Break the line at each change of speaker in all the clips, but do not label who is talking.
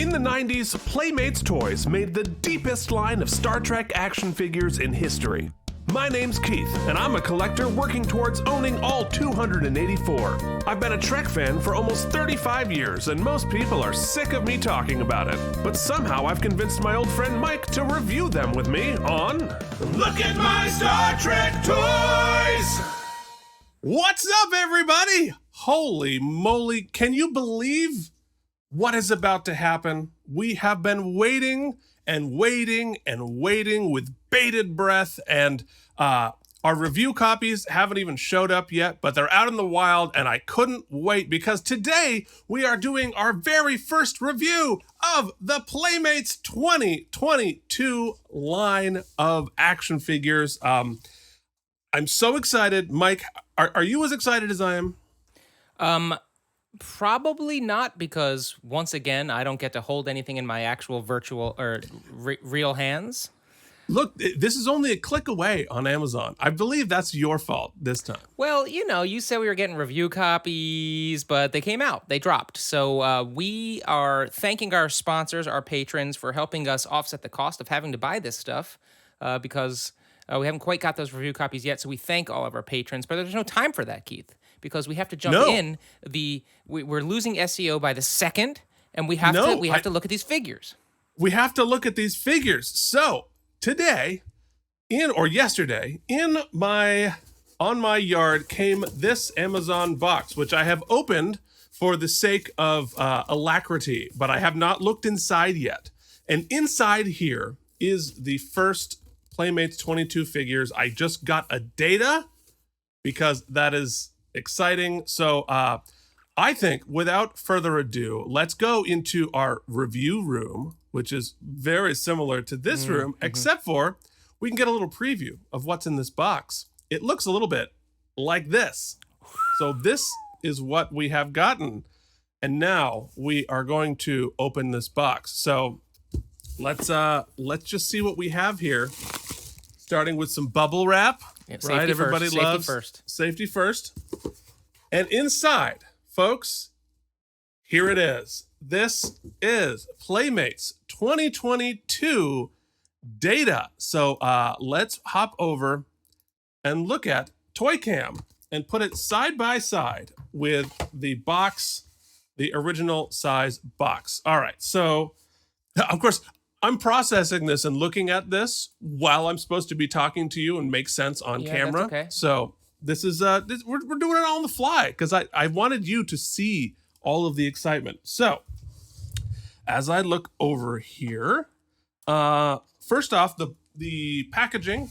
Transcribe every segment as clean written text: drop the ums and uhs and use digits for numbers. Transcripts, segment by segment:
In the 90s, Playmates Toys made the deepest line of Star Trek action figures in history. My name's Keith, and I'm a collector working towards owning all 284. I've been a Trek fan for almost 35 years, and most people are sick of me talking about it. But somehow I've convinced my old friend Mike to review them with me on Look at My Star Trek Toys! What's up, everybody? Holy moly, can you believe what is about to happen? We have been waiting and waiting and waiting with bated breath, and our review copies haven't even showed up yet, but they're out in the wild, and I couldn't wait because today we are doing our very first review of the Playmates 2022 line of action figures. I'm so excited. Mike, are you as excited as I am?
Probably not, because once again, I don't get to hold anything in my actual virtual or real hands.
Look, this is only a click away on Amazon. I believe that's your fault this time.
Well, you said we were getting review copies, but they came out. They dropped. So we are thanking our sponsors, our patrons, for helping us offset the cost of having to buy this stuff because we haven't quite got those review copies yet. So we thank all of our patrons, but there's no time for that, Keith, because we have to jump in. We're losing SEO by the second, and we have to look at these figures.
We have to look at these figures. So today, yesterday, on my yard came this Amazon box, which I have opened for the sake of alacrity, but I have not looked inside yet. And inside here is the first Playmates 22 figures. I just got a data because that is exciting. So I think without further ado, let's go into our review room, which is very similar to this room, except for we can get a little preview of what's in this box. It looks a little bit like this. So this is what we have gotten. And now we are going to open this box. So let's just see what we have here. Starting with some bubble wrap.
Yeah,
right? Everybody loves safety first. And inside, folks, here it is. This is Playmates 2022 data. So let's hop over and look at Toy Cam and put it side by side with the box, the original size box. All right. So, of course, I'm processing this and looking at this while I'm supposed to be talking to you and make sense on camera.
That's okay.
So this is we're doing it on the fly because I wanted you to see all of the excitement. So as I look over here, first off, the packaging.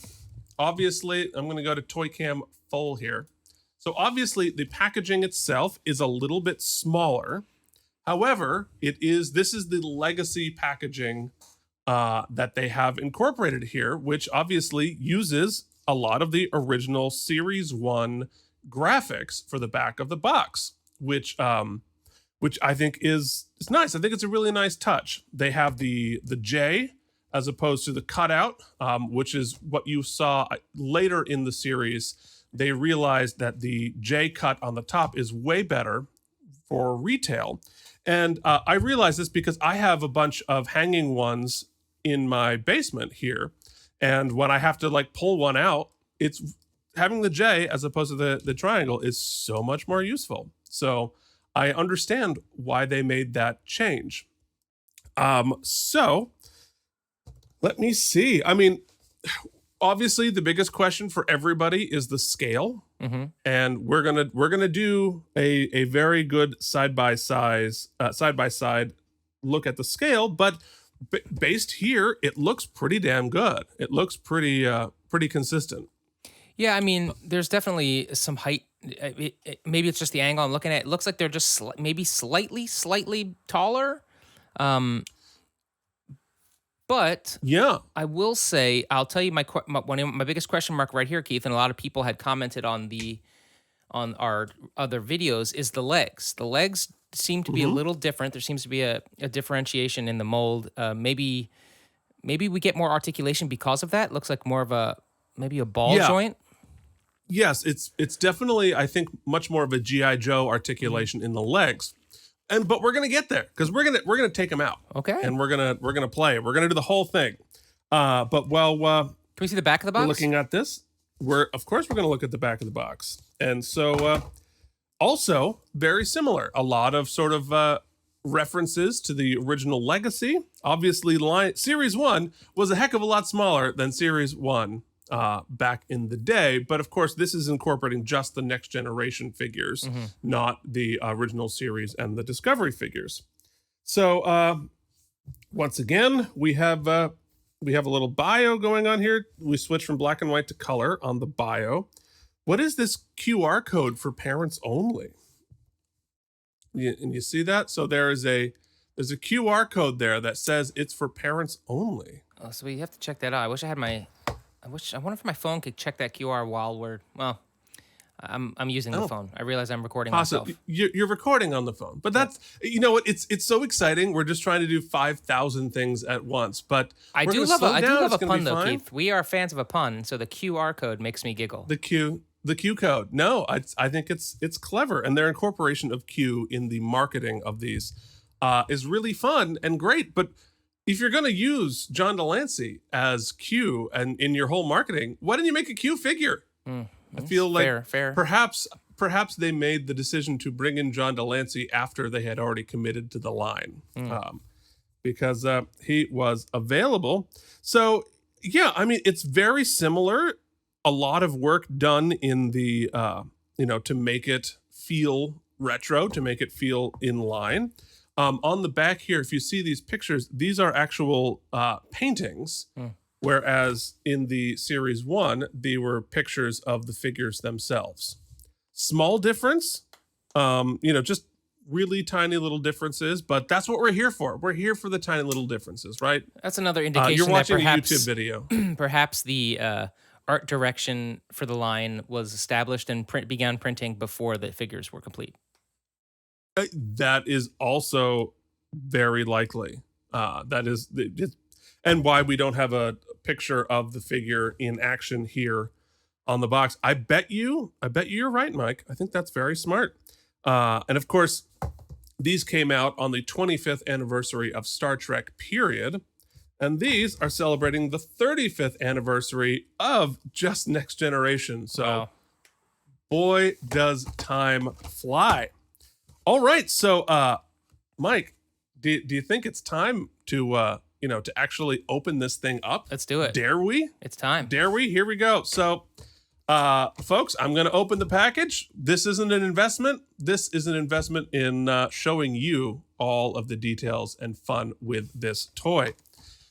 Obviously, I'm going to go to Toy Cam full here. So obviously, the packaging itself is a little bit smaller. However, this is the legacy packaging that they have incorporated here, which obviously uses a lot of the original Series 1 graphics for the back of the box, which I think is nice. I think it's a really nice touch. They have the J as opposed to the cutout, which is what you saw later in the series. They realized that the J cut on the top is way better for retail. And I realize this because I have a bunch of hanging ones in my basement here. And when I have to pull one out, it's having the J as opposed to the triangle is so much more useful. So I understand why they made that change. So let me see. I mean, obviously the biggest question for everybody is the scale. And we're gonna do a very good side by side look at the scale, but based here, it looks pretty damn good. It looks pretty consistent.
Yeah, I mean, there's definitely some height. Maybe it's just the angle I'm looking at. It looks like they're just maybe slightly taller. But
yeah,
I will say, I'll tell you one of my biggest question mark right here, Keith, and a lot of people had commented on our other videos, is the legs. The legs seem to be a little different. There seems to be a differentiation in the mold. Maybe we get more articulation because of that. It looks like more of maybe a ball joint.
Yes, it's definitely, I think, much more of a G.I. Joe articulation in the legs. but we're gonna get there because we're gonna take them out.
Okay.
And we're gonna play. We're gonna do the whole thing. But while
Can we see the back of the box?
we're looking at this, of course we're gonna look at the back of the box. And so also very similar. A lot of sort of references to the original Legacy. Obviously, Series 1 was a heck of a lot smaller than Series 1 back in the day. But of course, this is incorporating just the next generation figures, not the original series and the Discovery figures. So once again, we have a little bio going on here. We switch from black and white to color on the bio. What is this QR code for parents only? And you see that? So there's a QR code there that says it's for parents only.
Oh, so we have to check that out. I wonder if my phone could check that QR while I'm using the phone. I realize I'm recording myself.
You're recording on the phone, but that's, you know what? It's so exciting. We're just trying to do 5,000 things at once, but
I do love a pun though, Keith. We are fans of a pun, so the QR code makes me giggle.
The Q code. No, I think it's clever, and their incorporation of Q in the marketing of these is really fun and great. But if you're going to use John Delancey as Q and in your whole marketing, why didn't you make a Q figure? I feel like
fair.
Perhaps they made the decision to bring in John Delancey after they had already committed to the line, because he was available. So yeah, I mean, it's very similar. A lot of work done in the to make it feel retro, to make it feel in line. On the back here, if you see these pictures, these are actual paintings. Whereas in the Series 1, they were pictures of the figures themselves. Small difference, just really tiny little differences, but that's what we're here for. We're here for the tiny little differences, right?
That's another indication
you're watching
that perhaps,
a YouTube video.
Perhaps the art direction for the line was established and began printing before the figures were complete.
That is also very likely. That is... and why we don't have a picture of the figure in action here on the box. I bet you're right, Mike. I think that's very smart. And of course, these came out on the 25th anniversary of Star Trek, period. And these are celebrating the 35th anniversary of Just Next Generation. So, wow. Boy, does time fly. All right. So, Mike, do you think it's time to actually open this thing up?
Let's do it.
Dare we?
It's time.
Dare we? Here we go. So, folks, I'm going to open the package. This isn't an investment. This is an investment in showing you all of the details and fun with this toy.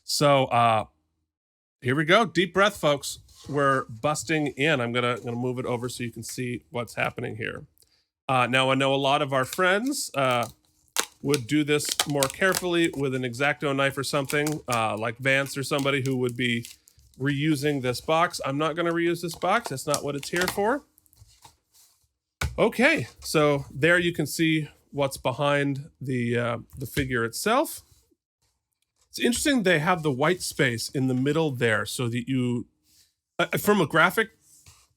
So, here we go. Deep breath, folks. We're busting in. I'm gonna move it over so you can see what's happening here. Now, I know a lot of our friends would do this more carefully with an X-Acto knife or something, like Vance or somebody who would be reusing this box. I'm not going to reuse this box. That's not what it's here for. Okay, so there you can see what's behind the figure itself. It's interesting they have the white space in the middle there so that you, from a graphic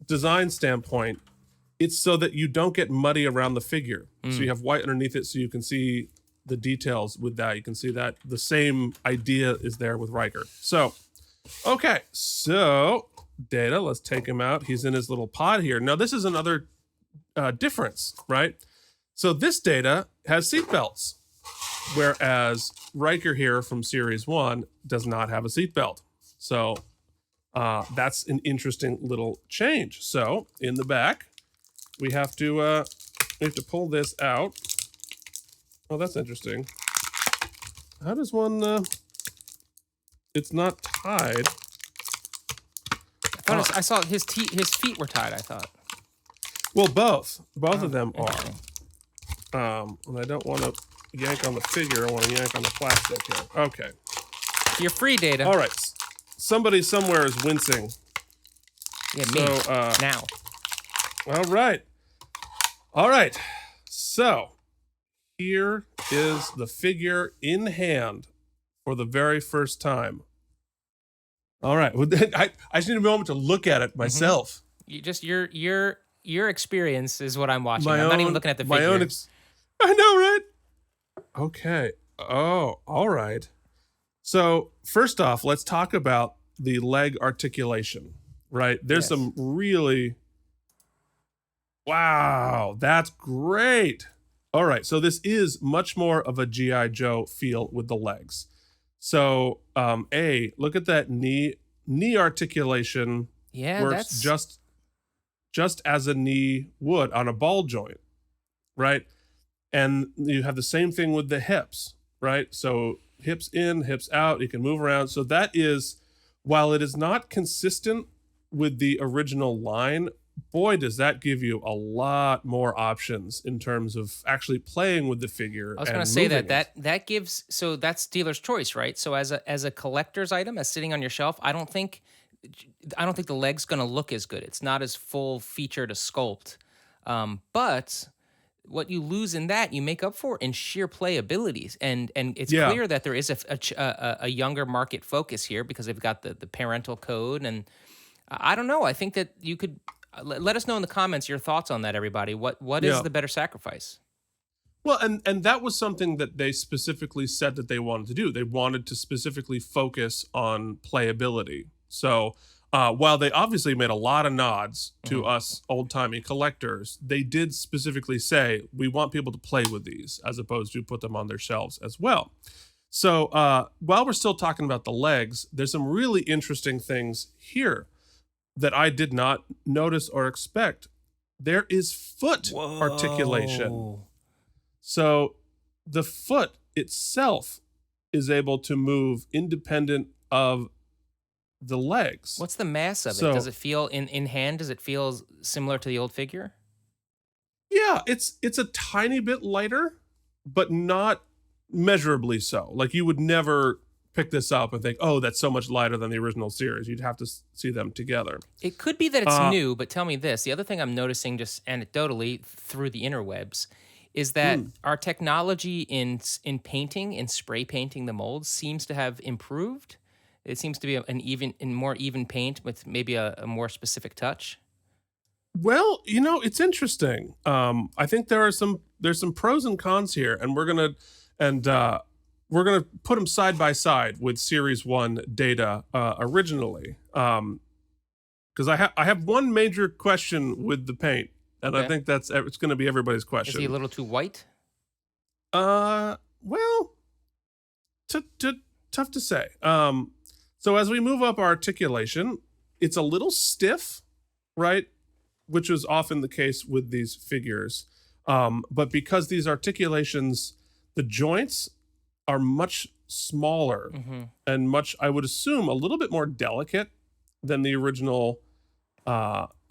design standpoint, it's so that you don't get muddy around the figure. So you have white underneath it so you can see the details with that. You can see that the same idea is there with Riker. So, okay. So, Data, let's take him out. He's in his little pod here. Now, this is another difference, right? So this Data has seatbelts, whereas Riker here from Series 1 does not have a seatbelt. So that's an interesting little change. So, in the back, we have to pull this out. Oh, that's interesting. How does one? It's not tied.
I saw his feet were tied. I thought.
Well, both of them are. And I don't want to yank on the figure. I want to yank on the plastic here. Okay.
You're free, Data.
All right. Somebody somewhere is wincing.
Yeah, me. So, now.
All right. So, here is the figure in hand for the very first time. All right. I just need a moment to look at it myself.
Your experience is what I'm watching. I'm not even looking at the figure.
I know, right? Okay. Oh, all right. So first off, let's talk about the leg articulation. Right? There's
Yes.
some really wow, that's great. All right, so this is much more of a GI Joe feel with the legs. So, look at that knee articulation
Yeah,
works
that's
just as a knee would on a ball joint, right? And you have the same thing with the hips, right? So hips in, hips out, you can move around. So that is, while it is not consistent with the original line, boy, does that give you a lot more options in terms of actually playing with the figure
I was going to
and
say
moving
that
it.
that gives, so that's dealer's choice, right? So as a collector's item, as sitting on your shelf, I don't think the leg's going to look as good. It's not as full featured a sculpt. But what you lose in that, you make up for in sheer playabilities, and it's
Yeah.
clear that there is a younger market focus here because they've got the parental code, and I don't know. I think that you could let us know in the comments your thoughts on that, everybody. What is
Yeah.
the better sacrifice?
Well, and that was something that they specifically said that they wanted to do. They wanted to specifically focus on playability. So while they obviously made a lot of nods to
Mhm.
us old timey collectors, they did specifically say we want people to play with these as opposed to put them on their shelves as well. So while we're still talking about the legs, there's some really interesting things here that I did not notice or expect. There is foot articulation.
Whoa.
So the foot itself is able to move independent of the legs.
What's the mass of it? Does
So
it feel in hand? Does it feel similar to the old figure?
yeah, it's a tiny bit lighter, but not measurably so. Like you would never pick this up and think, "Oh, that's so much lighter than the original series." You'd have to see them together.
It could be that it's
Uh,
new, but tell me this. The other thing I'm noticing just anecdotally through the interwebs is that
mm,
our technology in painting, in spray painting the molds seems to have improved. It seems to be an even in more even paint with maybe a more specific touch.
well, it's interesting. I think there's some pros and cons here, and and we're gonna put them side by side with Series One data originally. Because I have one major question with the paint, and I
Okay.
think it's going to be everybody's
Is he a
question.
little too white?
Well, tough to say. So as we move up our articulation, it's a little stiff, right? Which is often the case with these figures. But because these articulations, the joints are much smaller
Mm-hmm.
and much, I would assume, a little bit more delicate than the original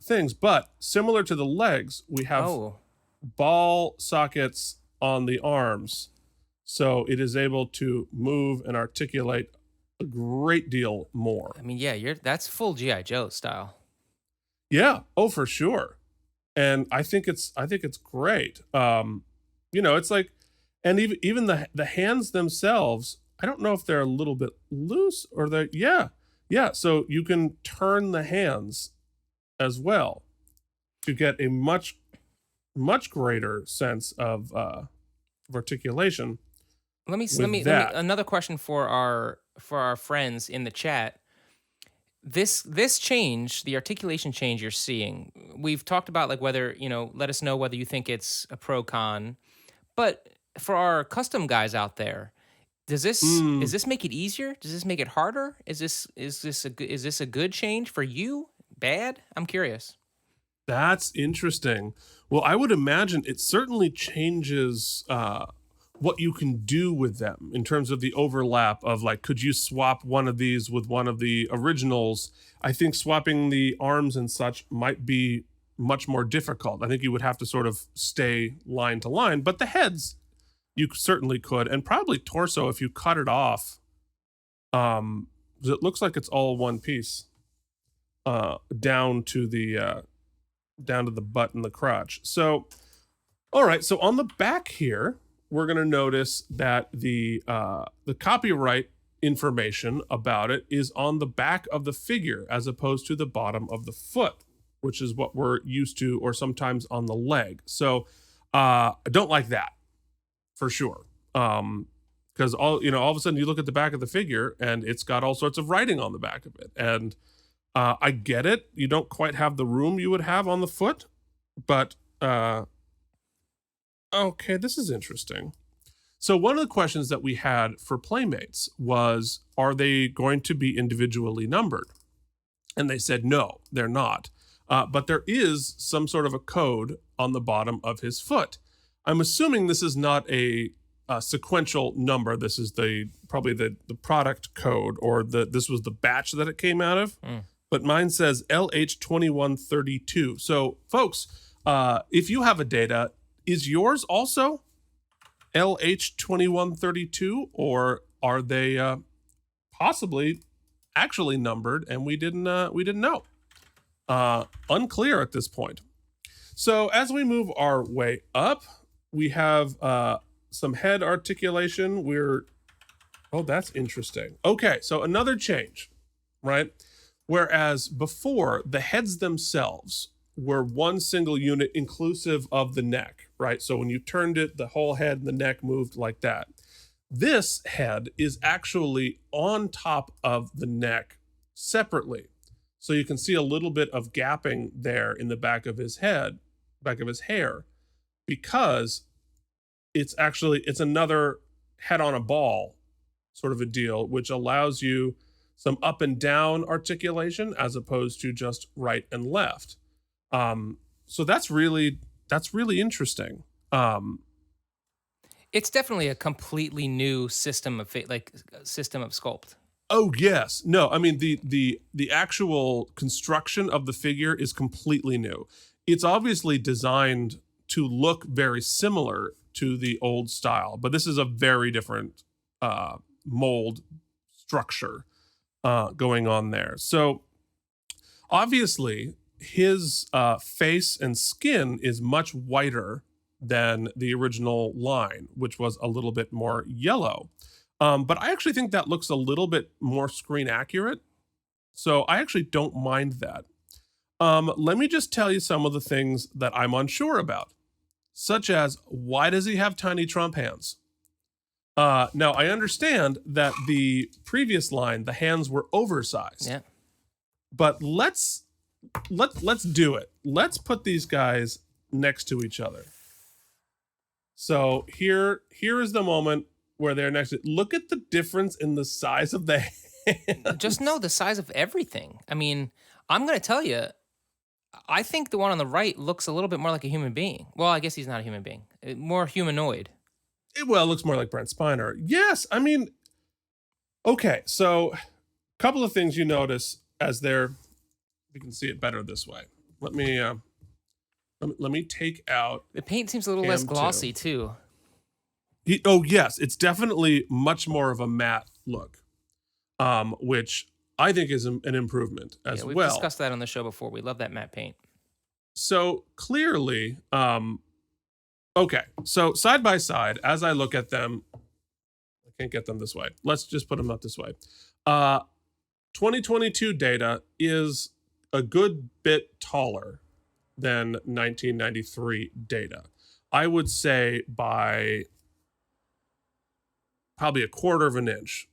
things. But similar to the legs, we have
Oh,
ball sockets on the arms. So it is able to move and articulate a great deal more.
I mean, yeah, that's full GI Joe style.
Yeah. Oh, for sure. And I think it's great. It's like, and even the hands themselves, I don't know if they're a little bit loose or they're yeah. So you can turn the hands as well to get a much greater sense of articulation
Let me
with that.
another question for our friends in the chat. This change, the articulation change you're seeing, we've talked about like whether, let us know whether you think it's a pro con. But for our custom guys out there, does
Mm,
this make it easier? Does this make it harder? Is this a good change for you? Bad? I'm curious.
that's interesting. Well, I would imagine it certainly changes what you can do with them in terms of the overlap of like, could you swap one of these with one of the originals? I think swapping the arms and such might be much more difficult. I think you would have to sort of stay line to line, but the heads you certainly could, and probably torso if you cut it off. 'Cause it looks like it's all one piece down to the butt and the crotch. So, all right. So on the back here, we're going to notice that the copyright information about it is on the back of the figure as opposed to the bottom of the foot, which is what we're used to, or sometimes on the leg. So I don't like that for sure. Because all of a sudden you look at the back of the figure and it's got all sorts of writing on the back of it. And I get it. You don't quite have the room you would have on the foot, but okay, this is interesting. So one of the questions that we had for Playmates was, are they going to be individually numbered? And they said, no, they're not. But there is some sort of a code on the bottom of his foot. I'm assuming this is not a sequential number. This is probably the product code, or this was the batch that it came out of. But mine says LH2132. So folks, if you have a data, is yours also LH2132, or are they possibly actually numbered and we didn't know? Unclear at this point. So as we move our way up, we have some head articulation. Oh, that's interesting. Okay, so another change, right? Whereas before, the heads themselves were one single unit inclusive of the neck, right? So when you turned it, the whole head and the neck moved like that. This head is actually on top of the neck separately. So you can see a little bit of gapping there in the back of his head, back of his hair, because it's another head on a ball sort of a deal, which allows you some up and down articulation as opposed to just right and left. So that's really interesting.
It's definitely a completely new system of system of sculpt.
Oh yes, no, I mean the actual construction of the figure is completely new. It's obviously designed to look very similar to the old style, but this is a very different mold structure going on there. So obviously his face and skin is much whiter than the original line, which was a little bit more yellow. But I actually think that looks a little bit more screen accurate. So I actually don't mind that. Let me just tell you some of the things that I'm unsure about, such as, why does he have tiny Trump hands? Now I understand that the previous line, the hands were oversized.
Yeah.
But let's do it. Let's put these guys next to each other. So here is the moment where they're next to. Look at the difference in the size of the hands.
Just know the size of everything. I mean, I'm going to tell you, I think the one on the right looks a little bit more like a human being. Well, I guess he's not a human being. More humanoid.
It looks more like Brent Spiner. Yes, I mean, okay, so a couple of things you notice as they're, we can see it better this way. Let me take out.
The paint seems a little less glossy too.
Oh yes, it's definitely much more of a matte look, which I think is an improvement as
we've
well.
We've discussed that on the show before. We love that matte paint.
So clearly, okay, so side by side, as I look at them, I can't get them this way. Let's just put them up this way. 2022 data is a good bit taller than 1993 data. I would say by probably a quarter of an inch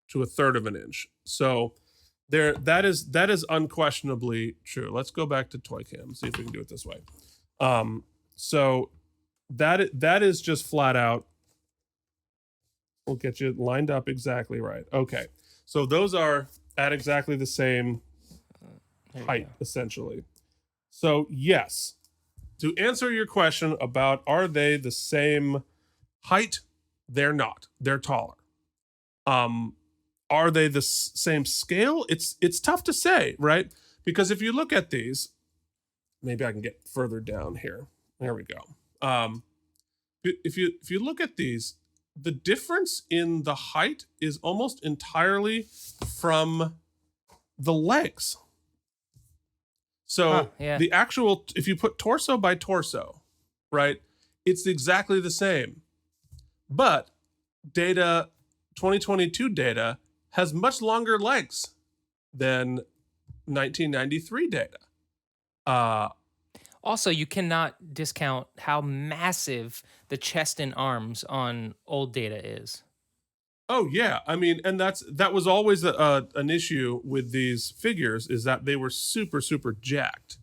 to a third of an inch. So that is unquestionably true. Let's go back to Toy Cam, see if we can do it this way. So that is just flat out. We'll get you lined up exactly right. Okay, so those are at exactly the same height, essentially. So yes, to answer your question about are they the same height, they're not. They're taller. Are they the same scale? It's tough to say, right? Because if you look at these, maybe I can get further down here. There we go. If you look at these, the difference in the height is almost entirely from the legs. So the actual, if you put torso by torso, right, it's exactly the same. But 2022 data has much longer legs than 1993 data.
Also, you cannot discount how massive the chest and arms on old Data is.
Oh yeah, I mean, and that was always an issue with these figures, is that they were super super jacked.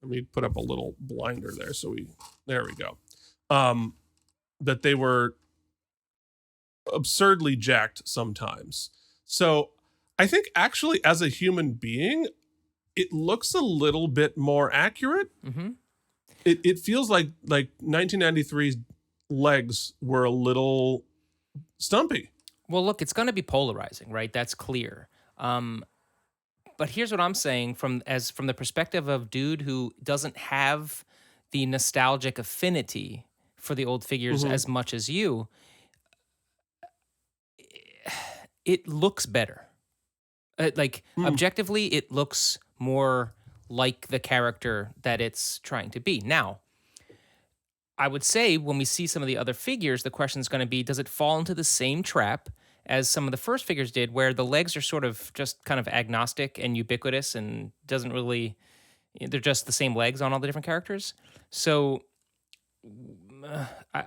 Let me put up a little blinder there, so there we go. Um, that they were absurdly jacked sometimes. So I think actually, as a human being, it looks a little bit more accurate.
Hmm.
It feels like 1993's legs were a little stumpy.
Well, look, it's going to be polarizing, right? That's clear. Um, but here's what I'm saying from the perspective of dude who doesn't have the nostalgic affinity for the old figures
Hmm.
as much as you. It looks better. Like
Mm.
objectively, it looks more like the character that it's trying to be. Now, I would say when we see some of the other figures, the question is going to be, does it fall into the same trap as some of the first figures did, where the legs are sort of just kind of agnostic and ubiquitous and doesn't really, they're just the same legs on all the different characters? So, I,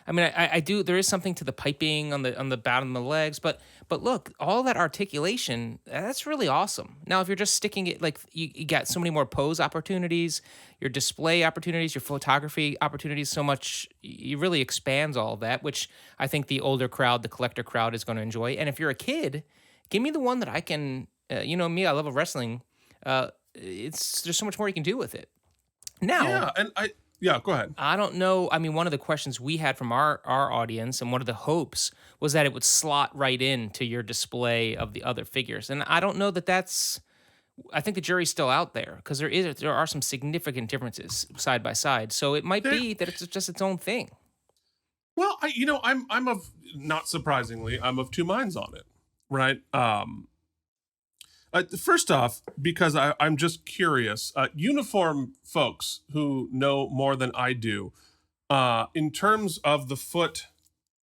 I mean, I do. There is something to the piping on the bottom of the legs, but look, all that articulation, that's really awesome. Now, if you're just sticking it, like you got so many more pose opportunities, your display opportunities, your photography opportunities, so much. It really expands all of that, which I think the older crowd, the collector crowd, is going to enjoy. And if you're a kid, give me the one that I can. You know me, I love wrestling. It's there's so much more you can do with it. Now,
Yeah, and yeah, go ahead.
I don't know. I mean, one of the questions we had from our audience and one of the hopes was that it would slot right into your display of the other figures. And I don't know that that's I think the jury's still out there because there are some significant differences side by side. So it might
There,
be that it's just its own thing.
well, I'm of, not surprisingly, I'm of two minds on it, right? First off, because I'm just curious, uniform folks who know more than I do, in terms of the foot,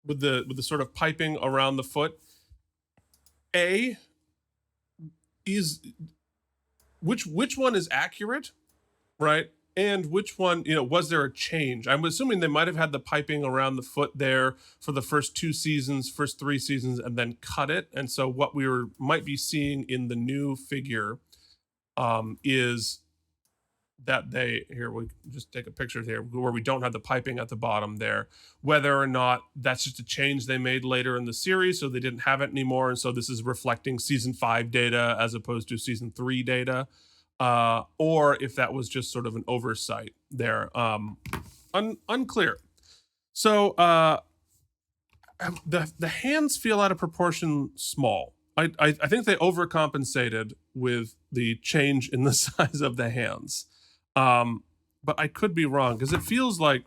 with the sort of piping around the foot, a is which one is accurate, right? And which one, was there a change? I'm assuming they might have had the piping around the foot there for the first two seasons, first three seasons, and then cut it. And so what might be seeing in the new figure, is that we just take a picture here where we don't have the piping at the bottom there, whether or not that's just a change they made later in the series, so they didn't have it anymore, and so this is reflecting season 5 data as opposed to season 3 data, or if that was just sort of an oversight there. Unclear. So the hands feel out of proportion small. I think they overcompensated with the change in the size of the hands. But I could be wrong because it feels like,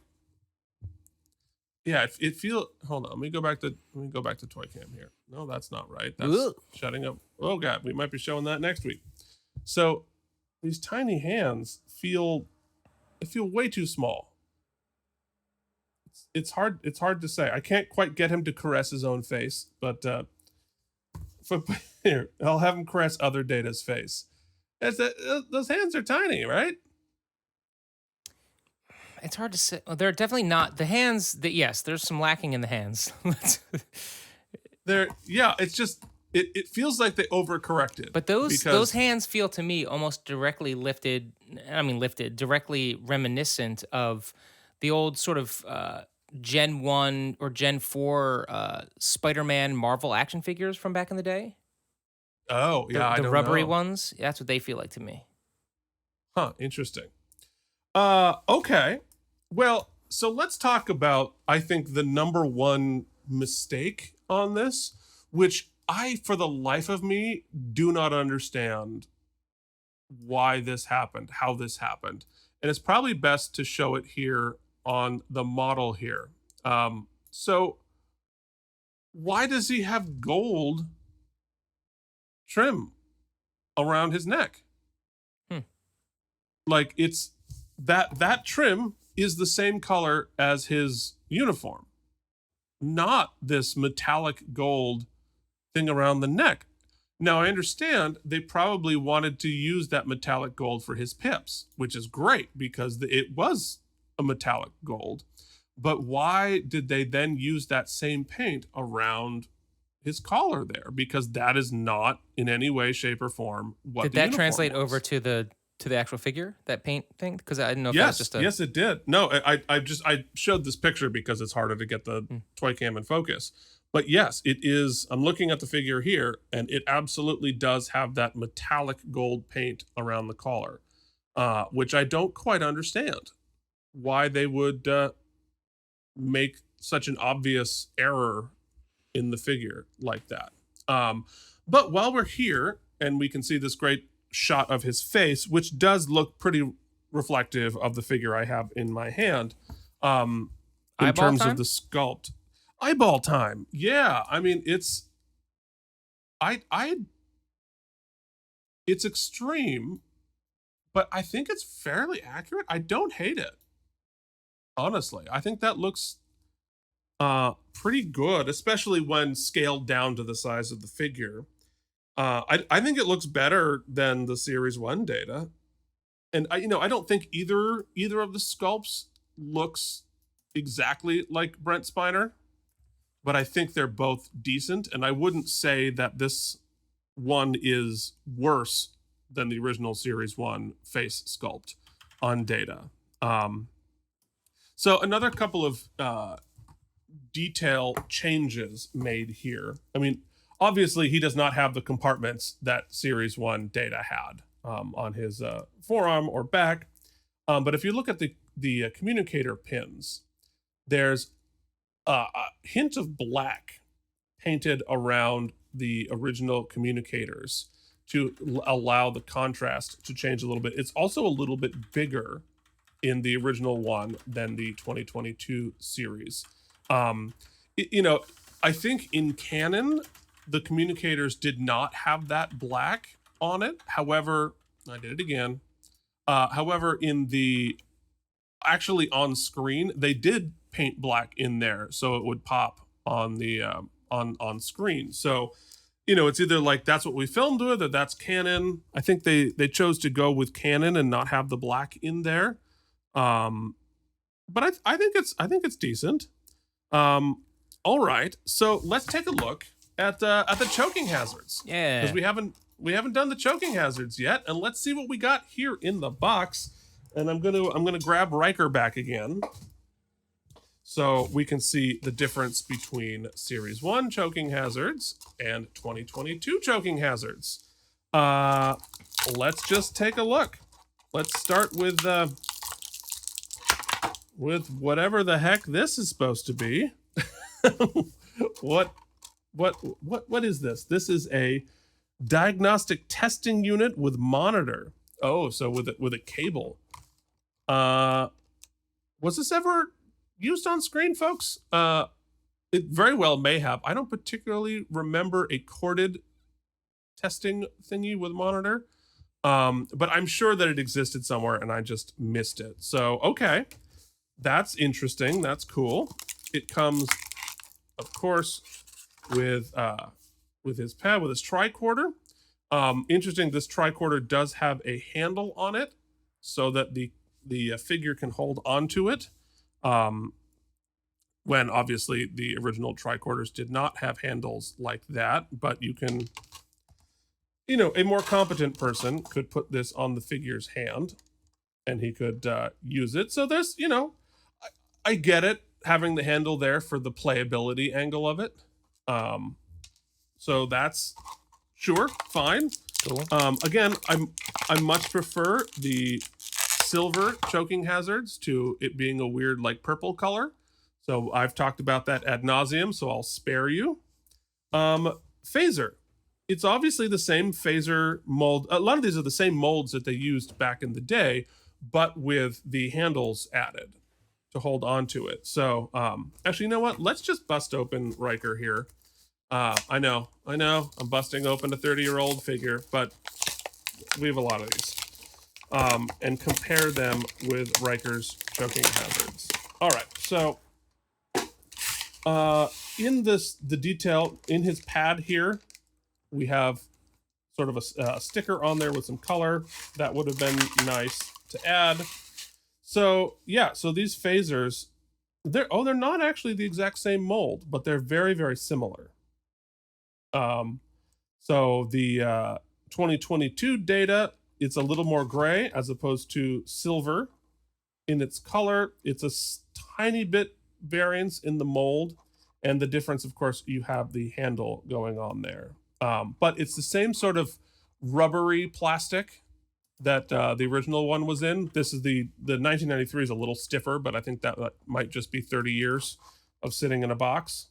yeah, it feel. Hold on, let me go back to Toy Cam here. No, that's not right. That's
Ugh.
shutting up. Oh god, we might be showing that next week. So these tiny hands feel way too small. It's hard to say. I can't quite get him to caress his own face, but here, I'll have him caress other Data's face. Those hands are tiny, right?
It's hard to say. Well, they're definitely not the hands. Yes, there's some lacking in the hands.
Yeah, it's just it feels like they overcorrected,
But those
because
hands feel to me almost directly lifted. I mean, lifted directly reminiscent of the old sort of Gen 1 or Gen 4 Spider-Man Marvel action figures from back in the day.
oh
The
yeah, I
the
don't
rubbery
know.
ones. That's what they feel like to me.
Huh, interesting. Okay. Well, so let's talk about, I think, the number one mistake on this, which I, for the life of me, do not understand why this happened, how this happened. And it's probably best to show it here on the model here. So why does he have gold trim around his neck?
Hmm.
Like, it's that trim is the same color as his uniform, not this metallic gold thing around the neck. Now, I understand they probably wanted to use that metallic gold for his pips, which is great because it was a metallic gold. But why did they then use that same paint around his collar there? Because that is not in any way, shape, or form what
Did
the
that
uniform
translate over
was.
to the actual figure, that paint thing? Because I didn't know if that was
Yes,
just a.
yes, it did. No, I showed this picture because it's harder to get the
Mm.
toy cam in focus. But yes, it is. I'm looking at the figure here, and it absolutely does have that metallic gold paint around the collar, which I don't quite understand why they would make such an obvious error in the figure like that. Um, but while we're here, and we can see this great shot of his face, which does look pretty reflective of the figure I have in my hand, in
Eyeball
terms of
time?
the sculpt. Eyeball time. Yeah, I mean I it's extreme, but I think it's fairly accurate. I don't hate it. Honestly. I think that looks pretty good, especially when scaled down to the size of the figure. I think it looks better than the Series One data, and I don't think either of the sculpts looks exactly like Brent Spiner, but I think they're both decent, and I wouldn't say that this one is worse than the original Series One face sculpt on data. Um, so another couple of detail changes made here. I mean, obviously, he does not have the compartments that Series 1 data had on his forearm or back. But if you look at the communicator pins, there's a hint of black painted around the original communicators to allow the contrast to change a little bit. It's also a little bit bigger in the original one than the 2022 series. Um, you know, I think in canon, the communicators did not have that black on it. However, I did it again. However, in the actually on screen, they did paint black in there so it would pop on the on screen. So it's either like that's what we filmed with or that's canon. I think they chose to go with canon and not have the black in there. Um, but I think it's decent. Um, all right, so let's take a look at the choking hazards because
Yeah.
we haven't done the choking hazards yet, and let's see what we got here in the box. And I'm gonna grab Riker back again so we can see the difference between Series 1 choking hazards and 2022 choking hazards. Let's just take a look. Let's start with whatever the heck this is supposed to be. what what is this? This is a diagnostic testing unit with monitor. Oh, so with a cable. Uh was this ever used on screen, folks? It very well may have. I don't particularly remember a corded testing thingy with monitor. But I'm sure that it existed somewhere and I just missed it. So, okay. That's interesting. That's cool. It comes, of course, with his pad, with his tricorder. Interesting. This tricorder does have a handle on it, so that the figure can hold onto it. When obviously the original tricorders did not have handles like that, but you can, a more competent person could put this on the figure's hand, and he could use it. So there's, I get it having the handle there for the playability angle of it. Um, so that's sure fine.
Cool.
Again, I much prefer the silver choking hazards to it being a weird like purple color. So I've talked about that ad nauseum, so I'll spare you. Phaser. It's obviously the same phaser mold. A lot of these are the same molds that they used back in the day, but with the handles added to hold on to it. So actually, you know what? Let's just bust open Riker here. I know, I'm busting open a 30-year-old figure, but we have a lot of these. And compare them with Riker's choking hazards. All right, so in the detail in his pad here, we have sort of a sticker on there with some color. That would have been nice to add. So yeah, so these phasers, they're not actually the exact same mold, but they're very, very similar. Um, so the 2022 data, it's a little more gray as opposed to silver in its color. It's a tiny bit variance in the mold, and the difference, of course, you have the handle going on there. But it's the same sort of rubbery plastic that the original one was in. This is the 1993 is a little stiffer, but I think that might just be 30 years of sitting in a box.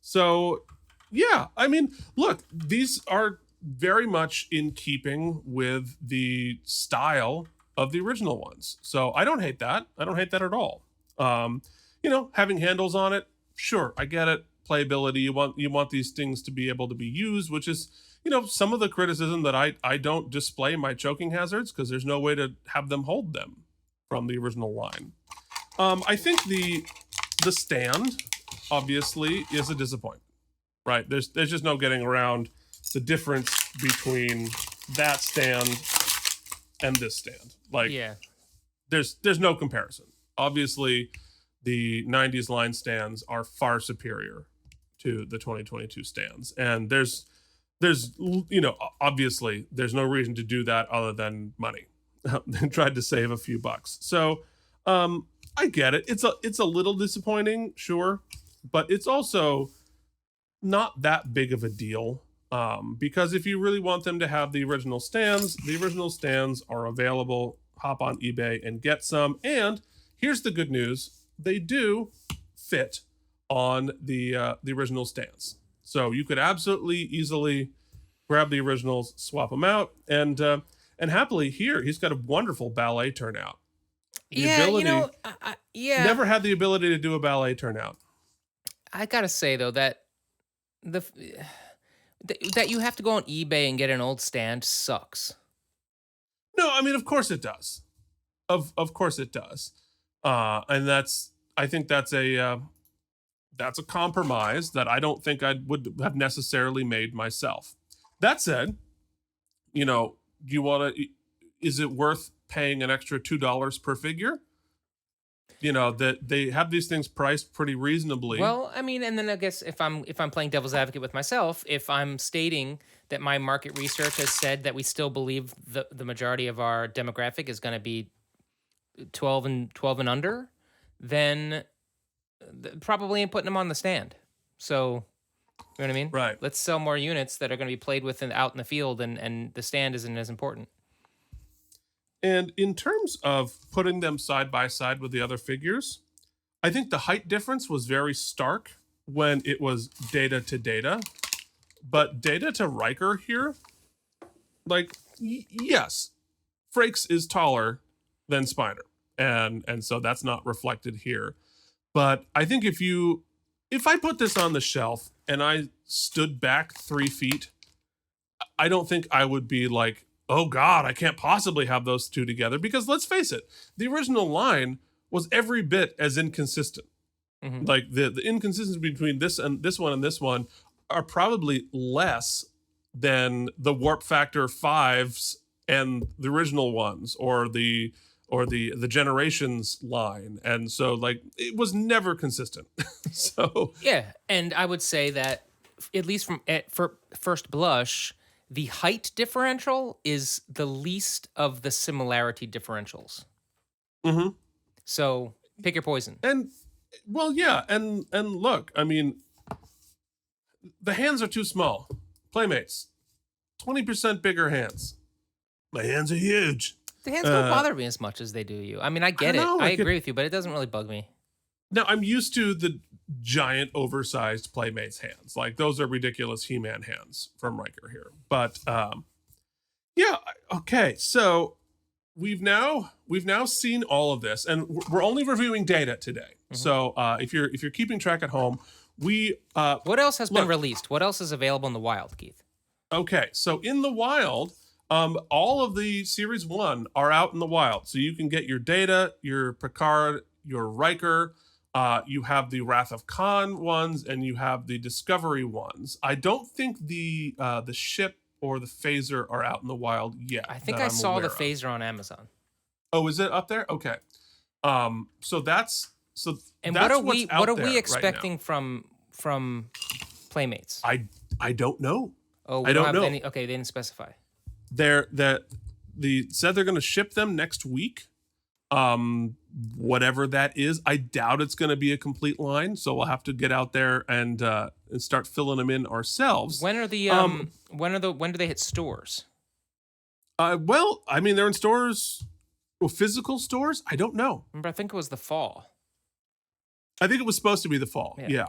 So yeah, I mean, look, these are very much in keeping with the style of the original ones. So I don't hate that. I don't hate that at all. Having handles on it, sure, I get it. Playability, you want these things to be able to be used, which is, some of the criticism that I don't display my choking hazards because there's no way to have them hold them from the original line. I think the stand obviously is a disappointment, right? There's just no getting around the difference between that stand and this stand. Like,
Yeah.
there's no comparison. Obviously, the 90s line stands are far superior to the 2022 stands, and there's obviously there's no reason to do that other than money. They tried to save a few bucks. So I get it. It's a little disappointing, sure, but it's also not that big of a deal, because if you really want them to have the original stands are available. Hop on eBay and get some. And here's the good news: they do fit on the original stands. So you could absolutely easily grab the originals, swap them out, and happily here he's got a wonderful ballet turnout.
Yeah.
Never had the ability to do a ballet turnout.
I gotta say though that that you have to go on eBay and get an old stand sucks.
No, I mean, of course it does. Of course it does. And I think that's a compromise that I don't think I would have necessarily made myself. That said, do you want to? Is it worth paying an extra $2 per figure? That they have these things priced pretty reasonably.
Well, I mean, and then I guess if I'm playing devil's advocate with myself, if I'm stating that my market research has said that we still believe the majority of our demographic is going to be 12 and under, then probably ain't putting them on the stand. So, you know what I mean?
Right.
Let's sell more units that are going to be played with out in the field, and the stand isn't as important.
And in terms of putting them side by side with the other figures, I think the height difference was very stark when it was Data to Data. But Data to Riker here, like, yes, Frakes is taller than Spiner. And so that's not reflected here. But I think if I put this on the shelf and I stood back 3 feet, I don't think I would be like, oh God, I can't possibly have those two together. Because let's face it, the original line was every bit as inconsistent.
Mm-hmm.
Like the inconsistency between this and this one are probably less than the warp factor 5s and the original ones, or the Generations line. And so, like, it was never consistent. So
yeah, and I would say that at least for first blush, the height differential is the least of the similarity differentials.
mm-hmm.
So pick your poison.
And well, yeah, and look, I mean, the hands are too small. Playmates, 20% bigger hands. My hands are huge.
The hands don't bother me as much as they do you. I mean, I get it. I agree with you, but it doesn't really bug me.
Now, I'm used to the giant, oversized Playmates hands. Like, those are ridiculous He-Man hands from Riker here. But yeah, okay. So we've now seen all of this, and we're only reviewing data today. Mm-hmm. So if you're keeping track at home,
what else has been released? What else is available in the wild, Keith?
Okay, so in the wild, all of the Series 1 are out in the wild. So you can get your Data, your Picard, your Riker. You have the Wrath of Khan ones, and you have the Discovery ones. I don't think the ship or the phaser are out in the wild yet.
I think
that
I
I'm
saw the
aware of.
phaser on Amazon.
Oh, is it up there? Okay. So that's
And
that's
what
what's out
are
there
we
right now.
expecting from Playmates?
I don't know.
Oh,
I
we don't
don't
have
know.
any. Okay, they didn't specify.
They said they're going to ship them next week. Whatever that is, I doubt it's going to be a complete line. So we'll have to get out there and start filling them in ourselves.
When are the when do they hit stores?
Well, I mean, they're in stores, well, physical stores. I don't know.
Remember, I think it was the fall.
I think it was supposed to be the fall. Yeah.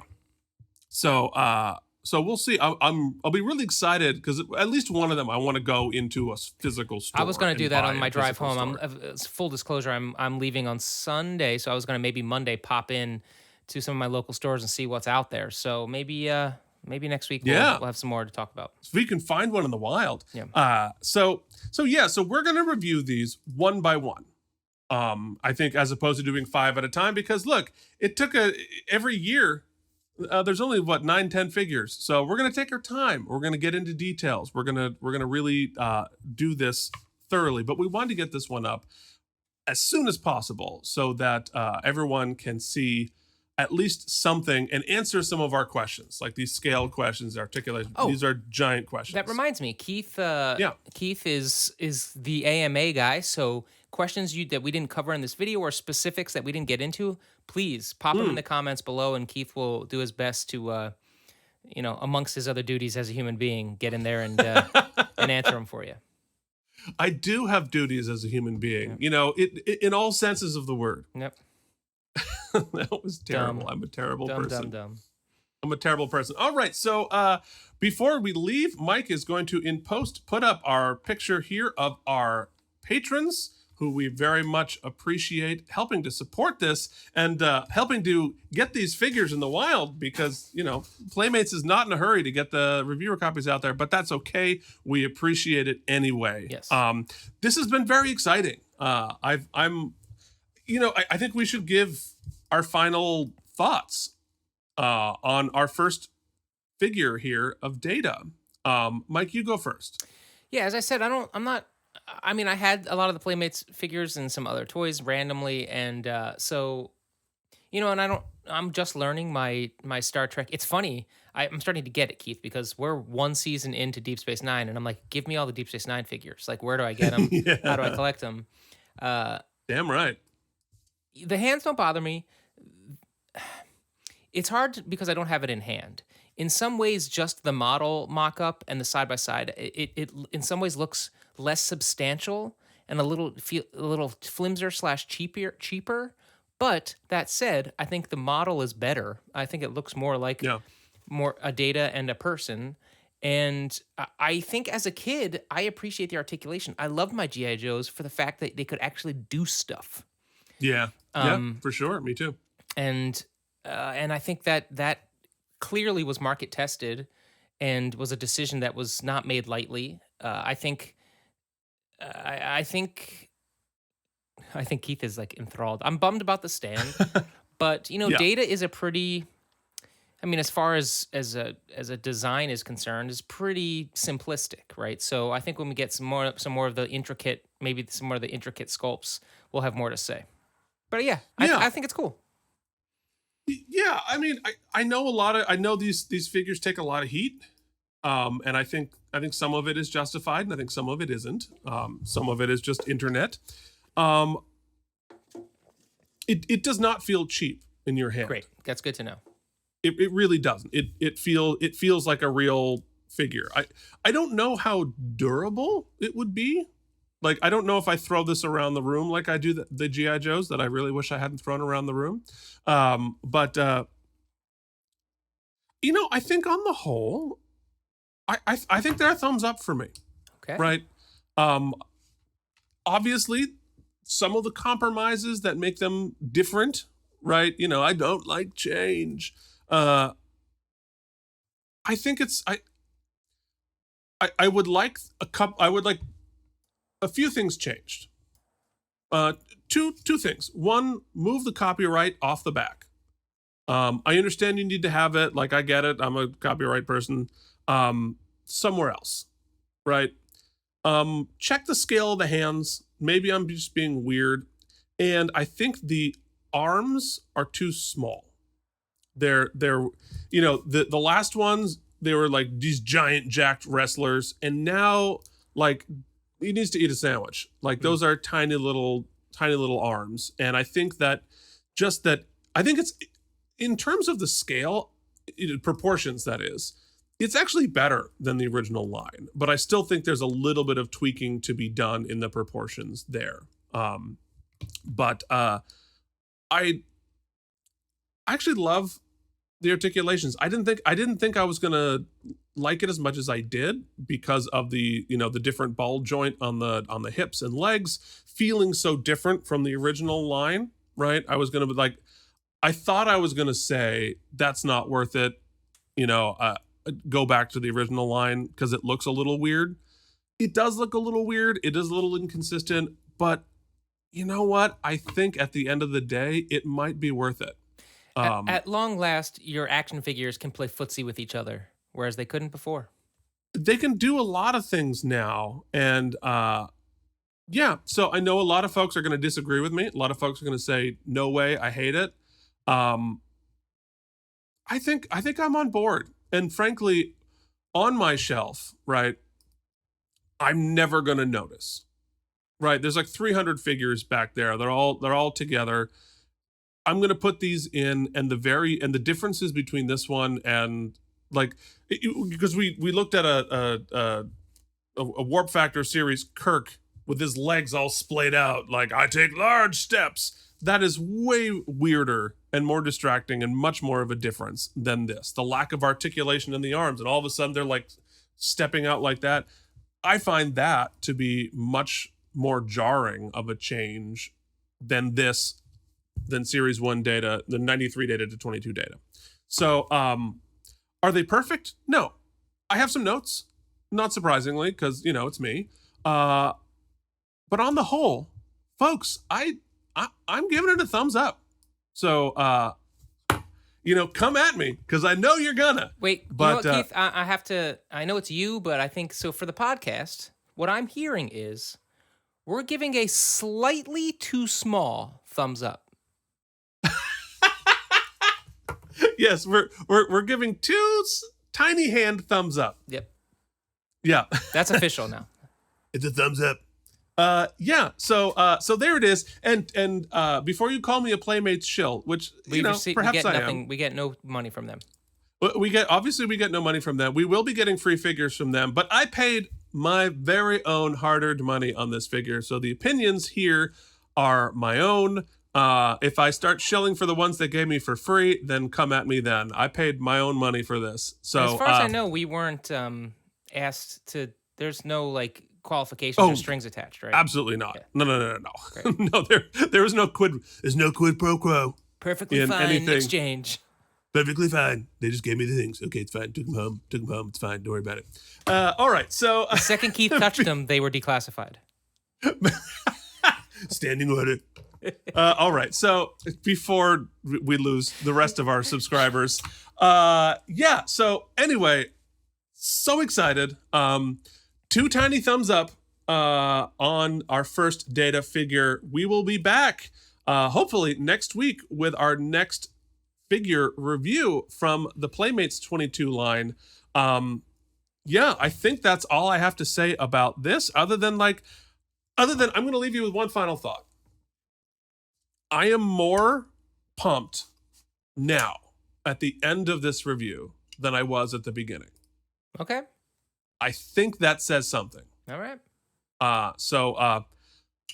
So we'll see. I'll be really excited because at least one of them I want to go into a physical store.
I was going to do that on my drive home.
Store.
Full disclosure, I'm leaving on Sunday, so I was going to maybe Monday pop in to some of my local stores and see what's out there. So maybe next week we'll have some more to talk about.
If we can find one in the wild.
Yeah.
So we're going to review these one by one. I think as opposed to doing 5 at a time, because look, it took every year. There's only 9-10 figures, so we're gonna take our time. We're gonna get into details. We're gonna really do this thoroughly. But we wanted to get this one up as soon as possible so that everyone can see at least something and answer some of our questions, like these scale questions, articulation.
Oh,
these are giant questions.
That reminds me, Keith. Keith is the AMA guy, so questions that we didn't cover in this video or specifics that we didn't get into, please pop them in the comments below, and Keith will do his best to, amongst his other duties as a human being, get in there and and answer them for you.
I do have duties as a human being, in all senses of the word.
Yep.
That was terrible.
Dumb.
I'm a terrible person.
Dumb.
I'm a terrible person. All right, so before we leave, Mike is going to in post put up our picture here of our patrons, who we very much appreciate helping to support this and helping to get these figures in the wild, because Playmates is not in a hurry to get the reviewer copies out there, but that's okay. We appreciate it anyway.
Yes.
This has been very exciting. I think we should give our final thoughts on our first figure here of Data. Mike, you go first.
Yeah, as I said, I had a lot of the Playmates figures and some other toys randomly, and I'm just learning my Star Trek. It's funny, I'm starting to get it, Keith, because we're one season into Deep Space Nine, and I'm like, give me all the Deep Space Nine figures. Like, where do I get them?
Yeah.
How do I collect them?
Damn right.
The hands don't bother me. It's hard because I don't have it in hand. In some ways, just the model mock-up and the side-by-side, it in some ways looks less substantial and a little flimsier / cheaper. But that said, I think the model is better. I think it looks more like more a Data and a person. And I think as a kid, I appreciate the articulation. I loved my G.I. Joes for the fact that they could actually do stuff.
Yeah, for sure. Me too.
And I think that clearly was market tested and was a decision that was not made lightly. I think Keith is like enthralled. I'm bummed about the stand, but Data is a pretty, as far as a design is concerned, is pretty simplistic, right? So I think when we get some more of the intricate, maybe some more of the intricate sculpts, we'll have more to say. But I think it's cool.
Yeah, I know these figures take a lot of heat, and I think some of it is justified, and I think some of it isn't. Some of it is just internet. It does not feel cheap in your hand.
Great, that's good to know.
It really doesn't. It feels like a real figure. I don't know how durable it would be. Like, I don't know if I throw this around the room like I do the G.I. Joes that I really wish I hadn't thrown around the room. But I think on the whole, I think they're a thumbs up for me.
Okay.
Right. Obviously, some of the compromises that make them different, right? I don't like change. I think I would like a few things changed. Two things. One, move the copyright off the back. I understand you need to have it. Like, I get it. I'm a copyright person. Somewhere else. right? Check the scale of the hands. Maybe I'm just being weird. And I think the arms are too small. They're the last ones, they were like these giant jacked wrestlers, and now like he needs to eat a sandwich. Like those are tiny little arms. And I think that I think it's in terms of the scale, proportions, that is, it's actually better than the original line, but I still think there's a little bit of tweaking to be done in the proportions there. But I actually love the articulations. I didn't think I was gonna like it as much as I did because of the the different ball joint on the hips and legs feeling so different from the original line. Right? I was gonna be like, I thought I was gonna say that's not worth it. Go back to the original line because it looks a little weird. It does look a little weird. It is a little inconsistent, but you know what? I think at the end of the day, it might be worth it.
At long last, your action figures can play footsie with each other, whereas they couldn't before.
They can do a lot of things now, and yeah. So I know a lot of folks are going to disagree with me. A lot of folks are going to say, "No way, I hate it." I think I'm on board, and frankly, on my shelf, right, I'm never going to notice. Right, there's like 300 figures back there. They're all together. I'm going to put these in, and the differences between this one and like because we looked at a Warp Factor series Kirk with his legs all splayed out like I take large steps. That is way weirder and more distracting and much more of a difference than this. The lack of articulation in the arms, and all of a sudden they're like stepping out like that. I find that to be much more jarring of a change than series 1 data, the 93 data to 22 data. So are they perfect? No. I have some notes, not surprisingly, because it's me. But on the whole, folks, I'm giving it a thumbs up. So come at me, because I know you're gonna.
Wait, but Keith, I have to, I know it's you, but I think so for the podcast, what I'm hearing is we're giving a slightly too small thumbs up.
Yes, we're giving two tiny hand thumbs up.
Yep.
Yeah.
That's official now.
It's a thumbs up. Yeah. So there it is. And before you call me a Playmates shill, which perhaps I am.
We get no money from them.
We get no money from them. We will be getting free figures from them, but I paid my very own hard-earned money on this figure, so the opinions here are my own. If I start shilling for the ones they gave me for free, then come at me then. I paid my own money for this. So
as far as I know, we weren't asked to, there's no like qualifications or strings attached, right?
Absolutely not.
Yeah.
No. No, there was no there's no quid pro quo.
Perfectly fine anything. Exchange.
Perfectly fine. They just gave me the things. Okay, it's fine. Took them home. It's fine. Don't worry about it. All right. So
the second Keith touched them, they were declassified.
Standing order. All right. So before we lose the rest of our subscribers, yeah. So anyway, so excited. 2 tiny thumbs up on our first data figure. We will be back hopefully next week with our next figure review from the Playmates 22 line. Yeah, I think that's all I have to say about this, other than I'm going to leave you with one final thought. I am more pumped now at the end of this review than I was at the beginning.
Okay.
I think that says something.
All right.
So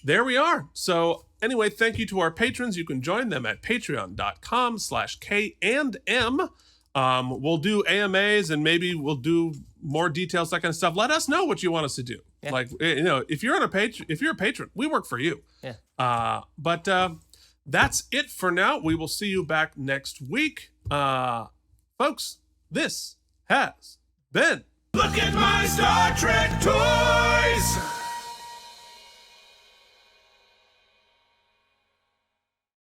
there we are. So anyway, thank you to our patrons. You can join them at patreon.com/K&M. We'll do AMAs and maybe we'll do more details, that kind of stuff. Let us know what you want us to do. Yeah. Like, if you're a patron, we work for you.
Yeah.
But that's it for now. We will see you back next week. Folks, this has been
Look at my Star Trek toys!